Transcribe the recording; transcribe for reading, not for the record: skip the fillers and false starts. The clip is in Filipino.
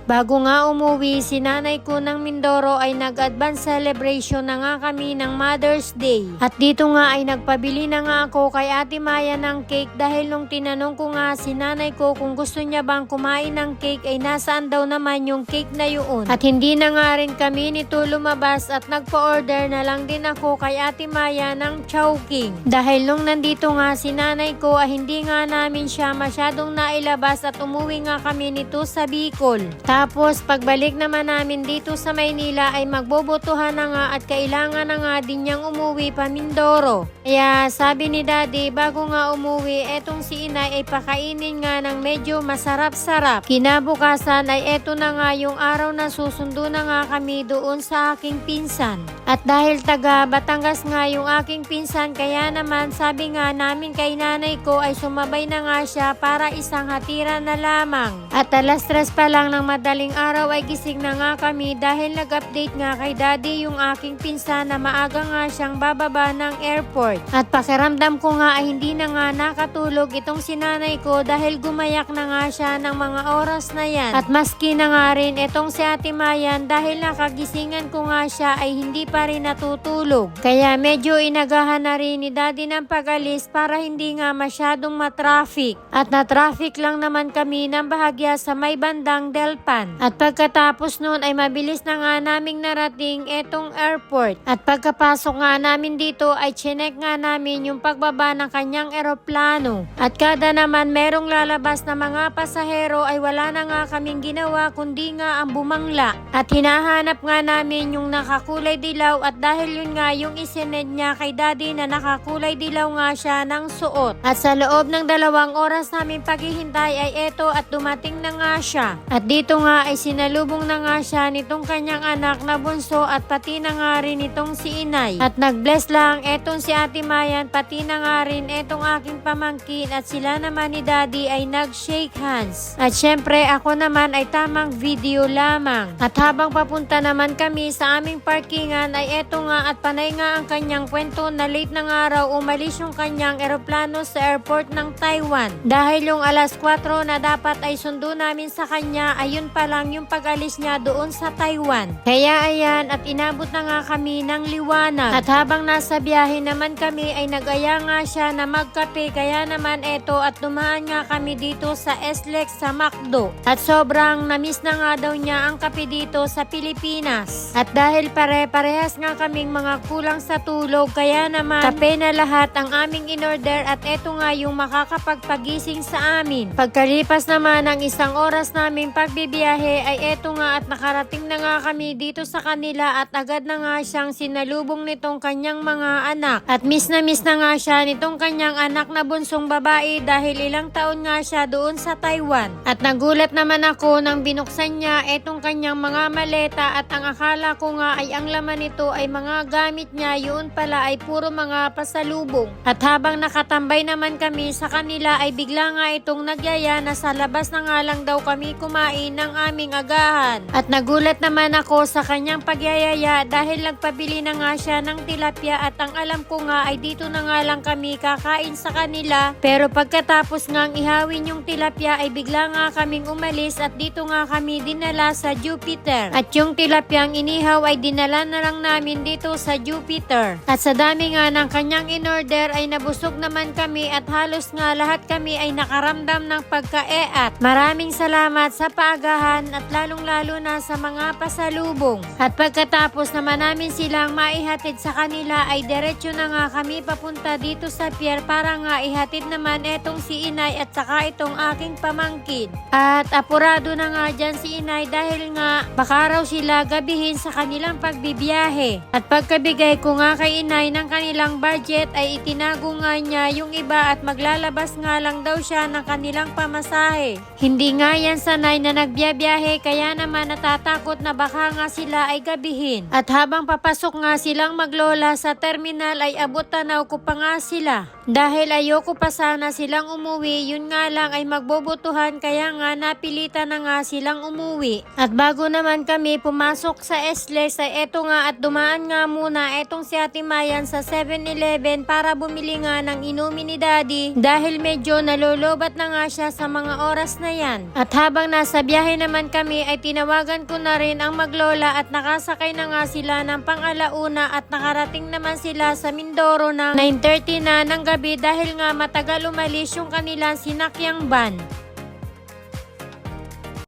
Bago nga umuwi si nanay ko ng Mindoro ay nag-advance celebration na nga kami ng Mother's Day. At dito nga ay nagpabili na nga ako kay Ate Maya ng cake dahil nung tinanong ko nga si nanay ko kung gusto niya bang kumain ng cake ay nasaan daw naman yung cake na yun. At hindi na nga rin kami nito lumabas at nagpa-order na lang din ako kay Ate Maya ng Chowking. Dahil nung nandito nga si nanay ko ay hindi nga namin siya masyadong nailabas at umuwi nga kami nito sa Bicol. Tapos pagbalik naman namin dito sa Maynila ay magbobotohan na nga at kailangan na nga din niyang umuwi pa Mindoro. Kaya sabi ni Daddy bago nga umuwi etong si Inay ay pakainin nga ng medyo masarap-sarap. Kinabukasan ay eto na nga yung araw na susundo na nga kami doon sa aking pinsan. At dahil taga Batangas nga yung aking pinsan kaya naman sabi nga namin kay nanay ko ay sumabay na nga siya para isang hatira na lamang. At alas 3 pa lang ng madaling araw ay gising na nga kami dahil nag-update nga kay Daddy yung aking pinsan na maaga nga siyang bababa ng airport. At pakiramdam ko nga ay hindi na nga nakatulog itong sinanay ko dahil gumayak na nga siya ng mga oras na yan. At maski na nga rin itong si Ate Mayan dahil nakagisingan ko nga siya ay hindi pa rin natutulog. Kaya medyo inagahan na rin ni Daddy ng pag-alis para hindi nga masyadong matraffic. At na-traffic lang naman kami ng bahagya sa may bandang Delpan. At pagkatapos nun ay mabilis na nga naming narating etong airport. At pagkapasok nga namin dito ay chinek nga namin yung pagbaba ng kanyang eroplano. At kada naman merong lalabas na mga pasahero ay wala na nga kaming ginawa kundi nga ang bumangla. At hinahanap nga namin yung nakakulay dilaw at dahil yun nga yung isinend niya kay Daddy na nakakulay dilaw nga siya ng suot. At sa loob ng 2 oras namin paghihintay ay eto at dumating na nga siya. At dito nga ay sinalubong na nga siya nitong kanyang anak na bunso at pati na nga rin itong si Inay. At nag-bless lang etong si Ate Mayan pati na nga rin etong aking pamangkin at sila naman ni Daddy ay nag-shake hands. At syempre ako naman ay tamang video lamang. At habang papunta naman kami sa aming parkingan ay eto nga at panay nga ang kanyang kwento na late ng araw umalis yung kanyang eroplano sa airport ng Taiwan. Dahil yung alas 4 na dapat ay sundo namin sa kanya ayun pa lang yung pag-alis niya doon sa Taiwan. Kaya ayan at inabot na nga kami ng liwanag. At habang nasa biyahe naman kami ay nag-aya nga siya na magkape kaya naman eto at dumaan nga kami dito sa SLEX sa McDo. At sobrang namiss na nga daw niya ang kape dito sa Pilipinas. At dahil pare-parehas nga kaming mga kulang sa tulog kaya naman kape na lahat ang aming in-order at eto nga yung makakapagpagising sa amin. Pagkalipas naman ng 1 oras naming pagbibiyahe ay eto nga at nakarating na nga kami dito sa kanila at agad na nga siyang sinalubong nitong kanyang mga anak. At miss na nga siya nitong kanyang anak na bunsong babae dahil ilang taon nga siya doon sa Taiwan. At nagulat naman ako nang binuksan niya etong kanyang mga maleta at ang akala ko nga ay ang laman nito ay mga gamit niya yun pala ay puro mga pasalubong. At habang nakatambay naman kami sa kanila ay bigla nga itong nagyaya na sa labas na nga lang daw kami kumain ng aming agahan. At nagulat naman ako sa kanyang pagyayaya dahil nagpabili na nga siya ng tilapia at ang alam ko nga ay dito na nga lang kami kakain sa kanila. Pero pagkatapos ngang ihawin yung tilapia ay bigla nga kaming umalis at dito nga kami dinala sa Jupiter. At yung tilapyang inihaw ay dinala na lang namin dito sa Jupiter. At sa dami nga ng kanyang in-order ay nabusog naman kami at halos nga lahat kami ay nakaramdam ng pagkaeat. Maraming salamat sa paagahan at lalong-lalo na sa mga pasalubong. At pagkatapos naman namin silang maihatid sa kanila ay diretso na nga kami papunta dito sa pier para nga ihatid naman etong si Inay at saka itong aking pamangkin. At apurado na nga dyan si Inay dahil nga baka raw sila gabihin sa kanilang pagbibiyahe. At pagkabigay ko nga kay Inay ng kanilang budget ay itinago nga niya yung iba at maglalabas nga lang daw siya ng kanilang pamasahe. Hindi nga yan sanay na nagbiyabiyahe kaya naman natatakot na baka nga sila ay gabihin. At habang papasok nga silang maglola sa terminal ay abot tanaw ko pa nga sila. Dahil ayoko pa sana silang umuwi, yun nga lang ay magbobotohan kaya nga napilitan na nga silang umuwi. At bago naman kami pumasok sa SLEX ay eto nga at dumaan nga muna etong si Ate Mayan sa 7-Eleven para bumili nga ng inumin ni Daddy dahil medyo nalolobat na nga siya sa mga oras na yan. At habang nasa biyahe naman kami ay tinawagan ko na rin ang maglola at nakasakay na nga sila ng pang-alauna at nakarating naman sila sa Mindoro ng 9:30 na ng gabi dahil nga matagal umalis yung kanilang sinakyang van.